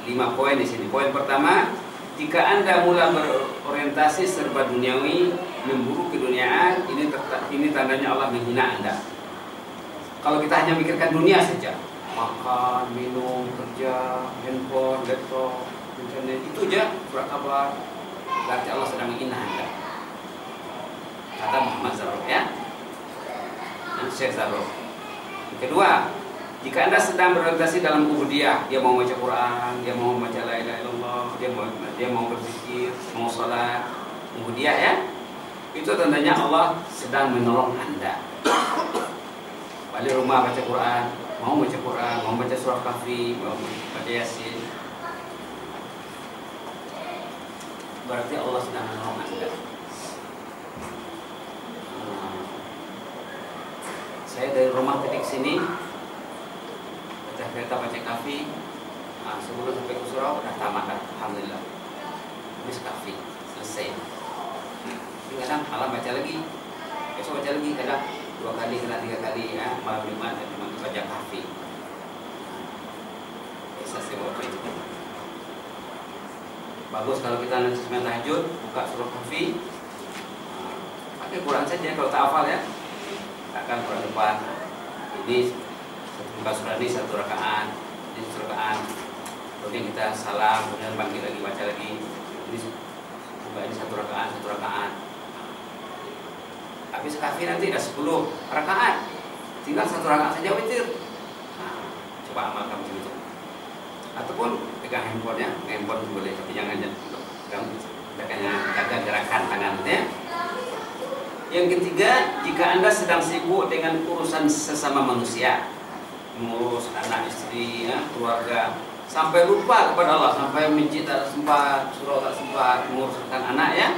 5 poin di sini. Poin pertama, jika Anda mula berorientasi serba duniawi, memburu keduniaan, ini tandanya Allah menghina Anda. Kalau kita hanya mikirkan dunia saja, makan, minum, kerja, handphone, laptop, internet, itu aja surat kabar, berarti Allah sedang menghina Anda. Kata Muhammad Zarruq ya, Syekh Zarruq. Kedua, jika Anda sedang berorientasi dalam ubudiyah, dia mau baca Quran, dia mau baca la ilaha illallah, dia mau berzikir, mau salat, ubudiyah ya, itu tandanya Allah sedang menolong Anda. Balik rumah baca Quran, mau baca surah Kahfi, mau baca Yasin, berarti Allah sedang menolong Anda. Saya dari rumah ke sini kereta baca Kahfi, sebelum sampai ke surau udah tamat dah, alhamdulillah. Habis Kahfi, selesai. Kadang malam baca lagi, besok baca lagi, kadang 2 kali, kadang 3 kali ya, malam Jumat dan Jumat baca Kahfi. Bisa saya bawa itu. Bagus kalau kita nanti sembahyang tahajud, buka surah Kahfi, pakai Quran saja kalau tak hafal ya. Takkan Quran depan. Ini buka surah ini 1 rakaat, ini 1 rakaat, kemudian kita salam, kemudian bangkit lagi baca lagi. Ini buka ini 1 rakaat. Habis Kahfi nanti dah 10 rakaat, tinggal 1 rakaat saja witir. Coba amalkan begitu. Ataupun pegang handphone ya, handphone boleh, tapi jangan jaga gerakan tangannya. Yang ketiga, jika Anda sedang sibuk dengan urusan sesama manusia, mengurus anak istri, keluarga, sampai lupa kepada Allah, sampai masjid tak sempat, surau tak sempat, menguruskan anak ya.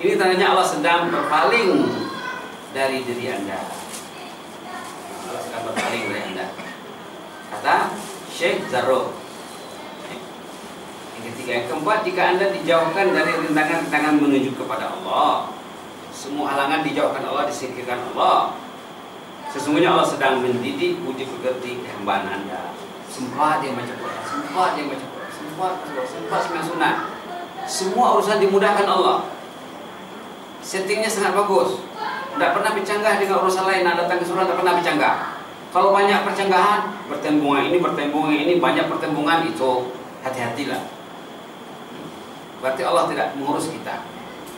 Ini tandanya Allah sedang berpaling dari diri Anda. Allah sedang berpaling dari Anda. Kata Syekh Zarruq. Yang ketiga, yang keempat, jika Anda dijauhkan dari rintangan-rintangan menuju kepada Allah, semua halangan dijauhkan Allah, disingkirkan Allah. Sesungguhnya Allah sedang mendidik budi pekerti kehambaan Anda. Sempat dia baca Quran, sempat dia baca Quran, sempat sembahyang sunat. Semua urusan dimudahkan Allah. Settingnya sangat bagus. Tidak pernah bercanggah dengan urusan lain. Nah, datang ke surah tidak pernah bercanggah. Kalau banyak percanggahan, bertembungan ini, banyak pertembungan itu, hati-hatilah. Berarti Allah tidak mengurus kita.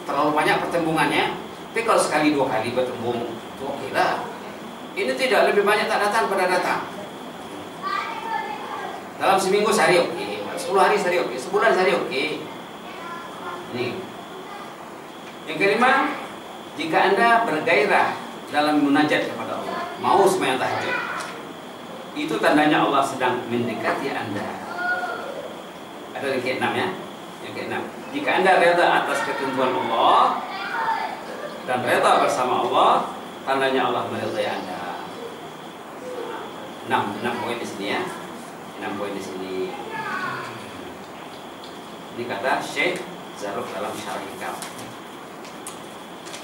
Terlalu banyak pertembungannya. Tapi kalau sekali 2 kali bertembung, itu oke lah. Ini tidak, lebih banyak tak datang pada datang. Dalam seminggu sehari oke, 10 hari sehari oke, sebulan sehari oke. Ini. Yang kelima, jika Anda bergairah dalam munajat kepada Allah, mau sembahyang tahajud, itu tandanya Allah sedang mendekati Anda. Ada yang keenam ya. Yang keenam, jika Anda reda atas ketentuan Allah dan reda bersama Allah, tandanya Allah meridai Anda. 6 poin di sini ya. 6 poin di sini. Ini kata Syekh Zarruq dalam Syarah Hikam.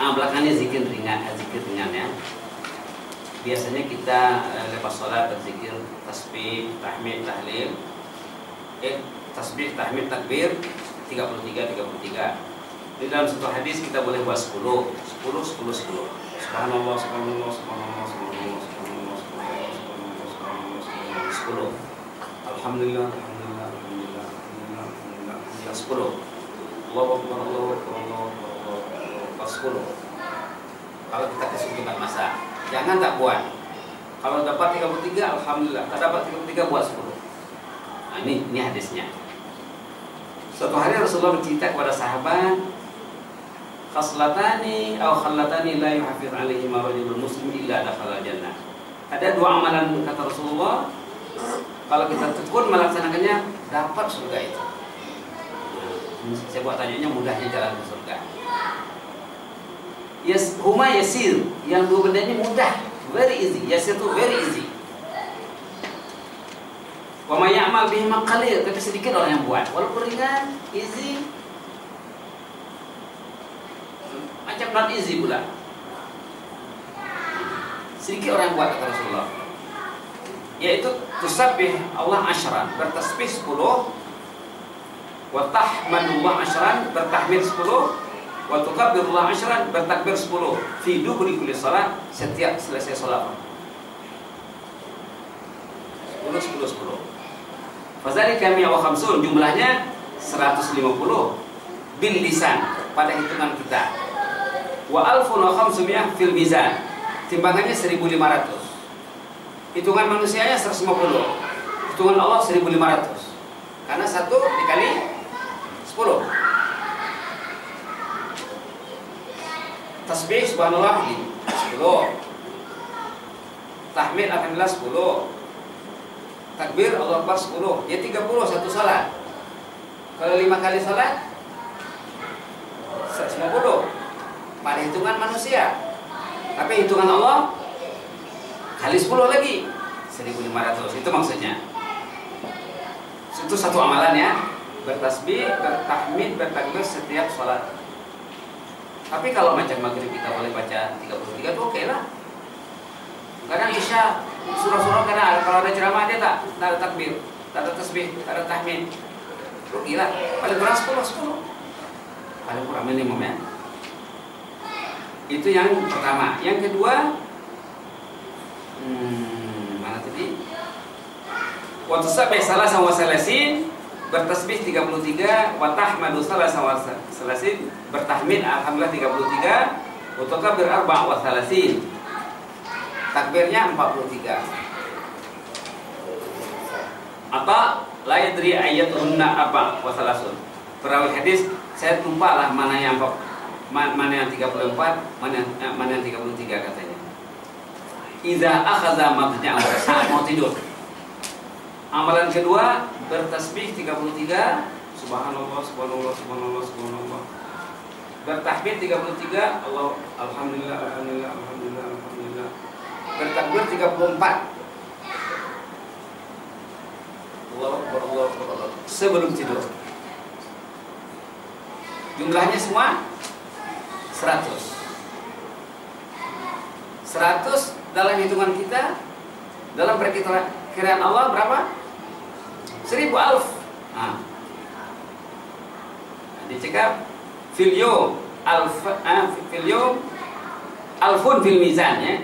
Belakangnya zikir ringan ya. Biasanya kita lepas sholat berzikir tasbih, tahmid, tahlil. Tasbih, tahmid, takbir 33. Di dalam satu hadis kita boleh buat 10. Subhanallah, subhanallah, subhanallah, subhanallah, subhanallah, subhanallah, subhanallah, 10. Alhamdulillah, alhamdulillah, alhamdulillah, alhamdulillah, alhamdulillah, 10. Allahu akbar, Allahu akbar, Allahu akbar, 10. Kalau kita kesulitan masa, jangan tak buat. Kalau dapat 33, alhamdulillah. Tak dapat 33, buat 10. Nah, ini hadisnya. Suatu hari Rasulullah bercerita kepada sahabat, khaslatani aw khallatani la yuhafiz alaihima rajulun muslim illa dakhala jannah. Ada 2 amalan kata Rasulullah, kalau kita tekun melaksanakannya dapat surga itu. Saya buat tanyanya, mudahnya jalan ke surga. Huma yasir, yang 2 benda ini mudah, very easy. Yasir itu very easy. Wa may ya'mal bihi qalil, tapi sedikit orang yang buat. Walaupun ringan, easy, macam not easy pula. Sedikit orang yang buat kata Rasulullah. Yaitu tusabbih Allah 10, bertasbih 10, wa tahmadullah 10, bertahmid 10, wa tukabbirullah 10, bertakbir 10, fi duburi kulli salat, setiap selesai salat. 10. Fadzalika 150, jumlahnya 150 bil lisan, pada hitungan kita. Wa alfun wa khamsumiyah fil mizan, timbangannya 1500. Hitungan manusianya 150, hitungan Allah 1500. Karena 1 dikali 10. Tasbih subhanallah 10. Tahmid alhamdulillah 10. Takbir Allah Akbar 10. Ya 30 satu salat. Kalau 5 kali salat 150 pada hitungan manusia. Tapi hitungan Allah kali 10 lagi 1500. Itu maksudnya. Itu satu amalan ya. Bertasbih, bertahmid, bertakbir setiap salat. Tapi kalau macam maghrib kita boleh baca 33 itu oke lah. Kadang isya surah-surah kadang kalau ada ceramah dia tak ada takbir, tak ada tasbih, tak ada tahmid. Rugi lah. Paling kurang 10. Paling kurang minimum ya. Itu yang pertama. Yang kedua, mana tadi? Wa tusabbih salasa wa salasin, bertasbih 33, wa tahmadu salasa wa salasin, bertahmid alhamdulillah 33, wa tukabbir arba' wa salasin, takbirnya 43. Apa? La yadri ayyatuhunna apa wa salasun. Perawi hadis saya lupa lah mana yang 34, mana yang 33 katanya. Idza akhadha madja'ahu, saat mau tidur. Amalan kedua bertasbih 33, subhanallah, subhanallah, subhanallah, subhanallah. Bertakbir 33, Allah, alhamdulillah, alhamdulillah, alhamdulillah, alhamdulillah. Bertakbir 34. Allah Akbar, Allah Akbar, Allah Akbar. Sebelum tidur. Jumlahnya semua 100. 100 dalam hitungan kita, dalam perkiraan Allah berapa? 1000 alf. Nah, dicekap filyo alfun fil mizan ya.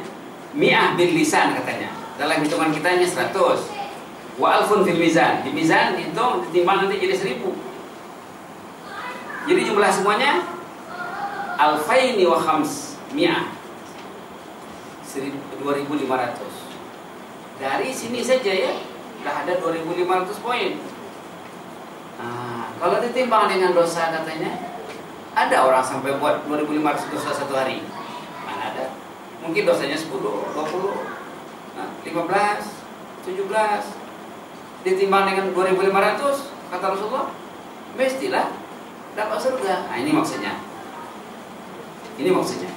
Mi'ah bil lisan katanya. Dalam hitungan kitanya 100. Wa alfun fil mizan. Di mizan dihitung ditimbang nanti jadi 1000. Jadi jumlah semuanya alfaini wa khams mi'ah. 2500. Dari sini saja ya sudah ada 2500 poin. Nah, kalau ditimbang dengan dosa katanya, ada orang sampai buat 2500 dosa satu hari. Mana ada? Mungkin dosanya 10, 20, 15, 17. Ditimbang dengan 2500, kata Rasulullah, mestilah dapat surga. Nah, ini maksudnya. Ini maksudnya.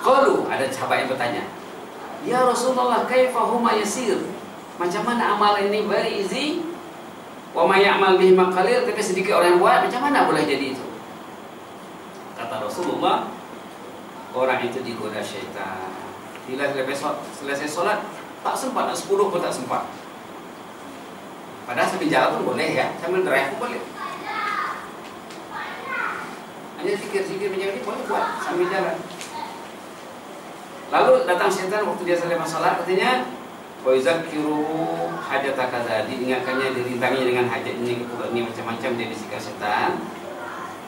Qalu, ada sahabat yang bertanya, ya Rasulullah, kaifa huma yasir? Macam mana amal ini very easy? Wa may ya'mal bihi maqalir, tapi sedikit orang buat, macam mana boleh jadi itu? Kata Rasulullah, orang itu digoda syaitan. Bila selesai sholat, tak sempat, 10 pun tak sempat. Padahal sambil jalan pun boleh ya, sambil drive pun boleh. Hanya zikir-zikir macam ini boleh buat sambil jalan. Lalu datang syaitan waktu dia selesai masalah, katanya wa yuzakkiru hajataka tadi, diingatkannya, dirintanginya dengan hajat ini, ini macam-macam, dia bisikan setan.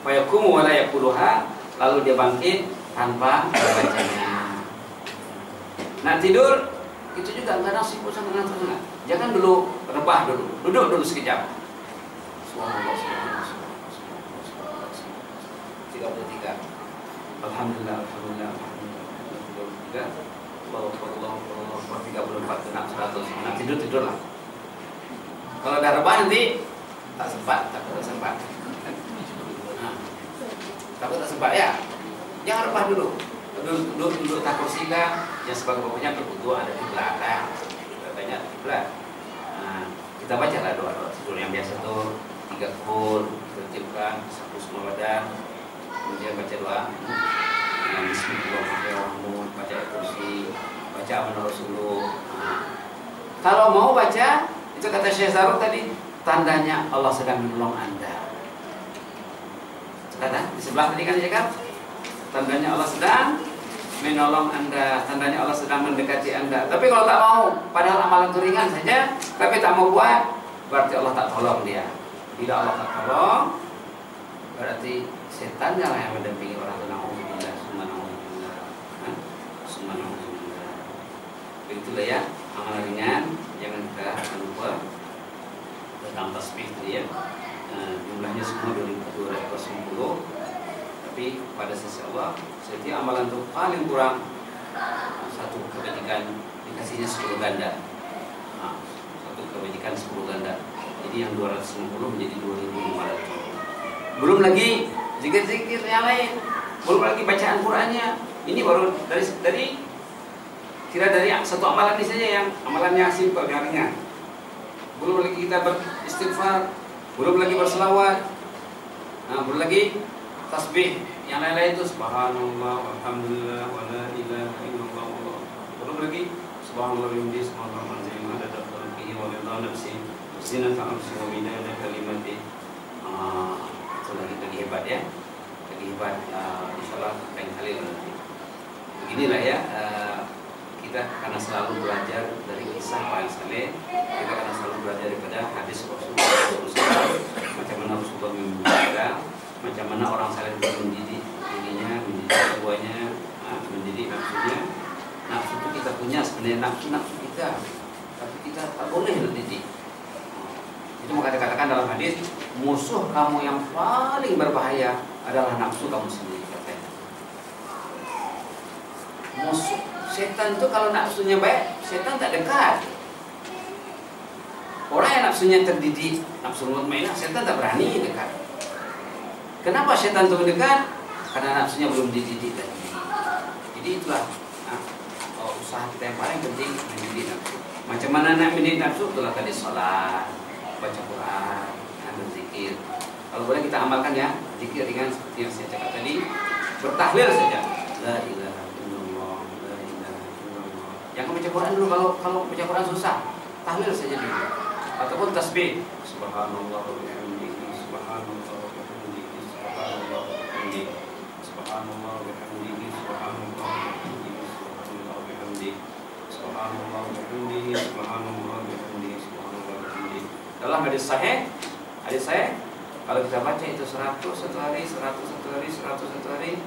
Fa yaqumu wa la yaquluha, lalu dia bangkit tanpa membacanya. Nah, tidur itu juga kadang sibuk sama ngantuk. Jangan dulu rebah dulu, duduk dulu sekejap. Subhanallah, subhanallah, subhanallah, 33. Alhamdulillah, alhamdulillah, alhamdulillah. 34 kena 100. Nah, tidurlah. Kalau udah rebah nanti tak sempat. Nah, takut tak sempat ya. Jangan rebah dulu. Duduk tak kursi kah? Yang sebagai bapaknya berwudu ada di belakang. Katanya di belakang. Nah, kita bacalah doa-doa tidur yang biasa tuh 3 qul, tertibkan, 1 semua badan. Kemudian baca doa. Bismillahirrahmanirrahim, baca ayat kursi, baca amanah Rasulullah. Nah, kalau mau baca, itu kata Syekh Zaruk tadi, tandanya Allah sedang menolong Anda. Kata di sebelah tadi kan cakap, tandanya Allah sedang menolong Anda, tandanya Allah sedang mendekati Anda. Tapi kalau tak mau, padahal amalan itu ringan saja, tapi tak mau buat, berarti Allah tak tolong dia. Bila Allah tak tolong, berarti setan lah yang mendampingi orang itu. Begitulah ya, amalan ringan, jangan kita lupa tentang tasbih tadi ya. Jumlahnya semua 290, tapi pada sisi Allah setiap amalan itu paling kurang satu kebajikan dikasihnya 10 ganda. Satu kebajikan 10 ganda. Jadi yang 250 menjadi 2500. Belum lagi zikir-zikir yang lain, belum lagi bacaan Qur'annya. Ini baru dari kira dari satu amalan ini saja yang amalannya simpel, yang ringan. Belum lagi kita beristighfar, belum lagi berselawat, belum lagi tasbih, yang lain-lain itu subhanallah, alhamdulillah, wa la ilaha illallah. Belum lagi subhanallah bihamdihi, subhanallah azim, adada khalqihi wa ridha nafsihi, zinata arsyih wa midada kalimatihi. Itu lagi hebat ya, lagi hebat. Insyaallah lain kali nanti. Beginilah ya. Kita karena selalu belajar dari kisah para saleh, kita karena selalu belajar daripada hadis Rasulullah, macam mana Rasulullah membimbing, macam mana orang saleh mendidik dirinya, mendidik jiwanya, mendidik nafsunya. Nafsu itu kita punya sebenarnya, nafsu kita, tapi kita tak boleh mendidik. Itu maka dikatakan dalam hadis, musuh kamu yang paling berbahaya adalah nafsu kamu sendiri, katanya. Musuh setan itu kalau nafsunya baik, setan tak dekat. nafsunya terdidik, nafsu mutmainnah, setan tak berani dekat. Kenapa setan itu mendekat? Karena nafsunya belum dididik lagi. Jadi itulah usaha kita yang paling penting, mendidik nafsu. Macam mana nak mendidik nafsu? Itulah tadi sholat, baca Quran, berzikir. Kalau boleh kita amalkan ya, zikir dengan seperti yang saya cakap tadi, bertahlil saja. La ilaha illallah, la ilaha illallah. Yang baca Quran dulu, kalau baca Quran susah, tahlil saja dulu. Ataupun tasbih, subhanallah wa bihamdihi, subhanallah wa bihamdihi, subhanallah wa bihamdihi, subhanallah wa bihamdihi, subhanallah wa bihamdihi, subhanallah wa bihamdihi, subhanallah wa bihamdihi, subhanallah wa bihamdihi, subhanallah wa bihamdihi. Dalam hadis sahih, kalau kita baca itu 100 satu hari, 100 satu hari, 100 satu hari,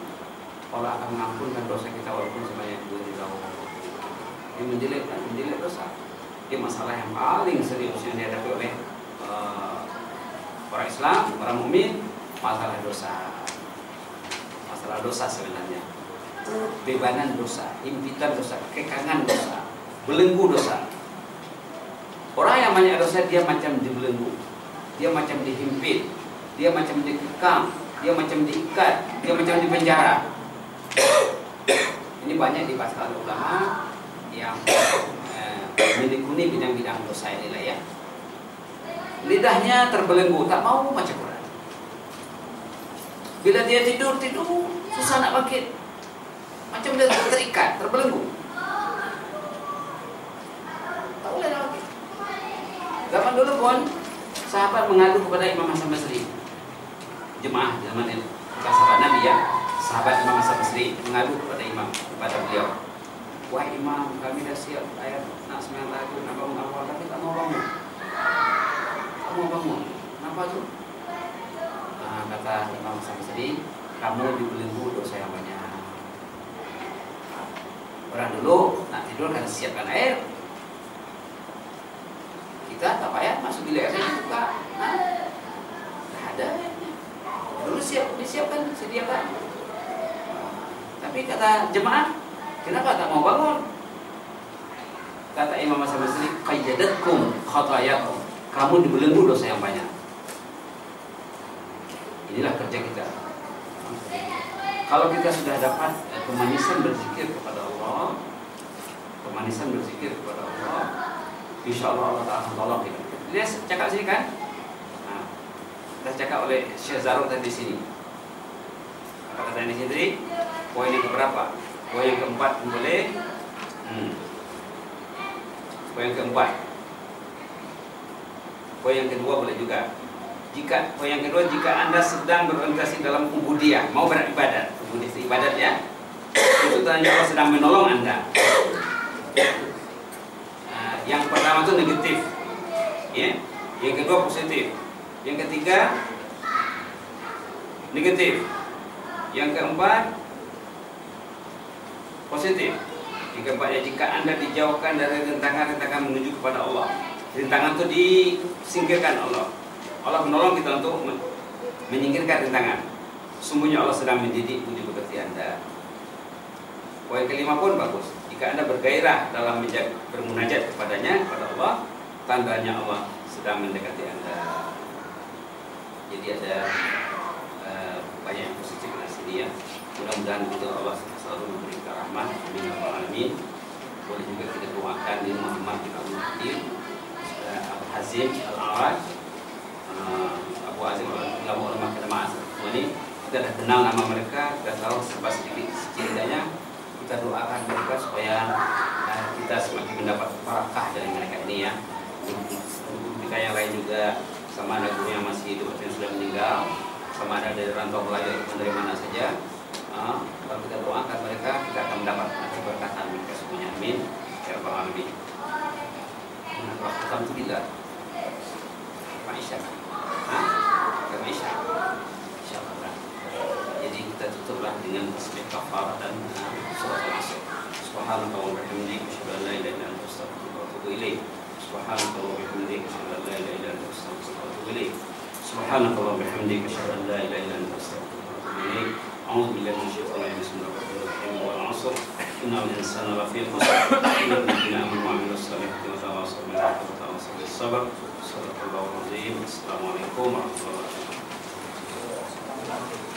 Allah akan mengampunkan dosa kita walaupun sebanyak 2 tahun. Ini menjelek dosa. Ini masalah yang paling serius yang dihadapi oleh orang Islam, orang mukmin, masalah dosa. Masalah dosa sebenarnya. Bebanan dosa, impitan dosa, kekangan dosa, belenggu dosa. Orang yang banyak dosa dia macam dibelenggu, dia macam dihimpit, dia macam dikekang, dia macam diikat, dia macam dipenjara. Ini banyak dibahas oleh ulama yang menekuni bidang-bidang dosa ini lah ya. Lidahnya terbelenggu, tak mau baca Quran. Bila dia tidur susah nak bangkit, macam dia terikat, terbelenggu. Tak boleh nak bangkit. Zaman dulu pun sahabat mengadu kepada Imam Hasan Basri. Jemaah zaman itu, bukan sahabat Nabi ya. Sahabat Imam Hasan Basri mengadu kepada beliau. Wah Imam, kami dah siap ayat nak sembilan tahun, nak bangun awal, tapi tak mau bangun. Tak mau bangun. Kenapa tu? Kata Imam Hasan Basri, kamu dibelenggu dosa yang banyak. Orang dulu nak tidur kan siapkan air. Kita tak payah masuk bilik air saja buka. Tak ada airnya. Dulu disiapkan, sediakan. Tapi kata jemaah, kenapa tak mau bangun? Kata Imam Hasan Basri, qayyadatkum khatayakum. Kamu dibelenggu dosa yang banyak. Inilah kerja kita. Kalau kita sudah dapat kemanisan berzikir kepada Allah, insya Allah Allah Ta'ala akan tolong kita. Dia cakap sini kan? Kita cakap oleh Syekh Zarur tadi di sini. Apa kata di sini tadi? Poin yang keberapa? Poin yang keempat boleh. Poin yang keempat. Poin yang kedua boleh juga. Poin yang kedua, jika Anda sedang berorientasi dalam ubudiyah, mau beribadat, ubudiyah ibadat ya, itu tanda Allah sedang menolong Anda. Yang pertama itu negatif, ya. Yang kedua positif. Yang ketiga negatif. Yang keempat positif. Yang keempatnya, jika Anda dijauhkan dari rintangan-rintangan menuju kepada Allah. Rintangan itu disingkirkan Allah. Allah menolong kita untuk menyingkirkan rintangan. Sungguhnya Allah sedang mendidik budi pekerti Anda. Poin kelima pun bagus. Jika Anda bergairah dalam bermunajat kepadanya, kepada Allah, tandanya Allah sedang mendekati Anda. Jadi ada banyak yang positif di sini ya. Mudah-mudahan itu Allah selalu memberi kita rahmat. Amin ya rabbal alamin. Boleh juga kita doakan di Muhammad bin Abdul Hakim, Abu Hazim Al-Awad, Abu Hazim ulama jamaah semua ini. Kita dah kenal nama mereka, kita tahu serba sedikit setidaknya. Kita doakan mereka supaya kita semakin mendapat barakah dari mereka ini ya. Kita yang lain juga, sama ada guru yang masih hidup atau yang sudah meninggal, sama ada dari rantau belajar dari mana saja. Kalau kita doakan mereka, kita akan mendapat keberkatan mereka semuanya. Amin ya rabbal alamin. Kalau itu tidak Aisyah, Aisyah, insyaallah. Jadi kita tutuplah dengan tasbih kafarah dan surah Al-Asr. Subhanallah wa bihamdihi, asyhadu an la ilaha illa anta, astaghfiruka wa atubu ilaik. Subhanallah wa bihamdihi, asyhadu an la ilaha illa anta, astaghfiruka wa atubu ilaik. Subhanallah wa bihamdihi, asyhadu an la ilaha illa anta, astaghfiruka wa atubu ilaik. A'udzu billahi minasyaitonir rajim. Bismillahirrahmanirrahim. Wal 'ashr, innal insana lafi khusr, illa alladhina amanu wa 'amilus solihati wa tawassaw bil haqqi wa tawassaw bis sabr. Assalamualaikum warahmatullahi wabarakatuh.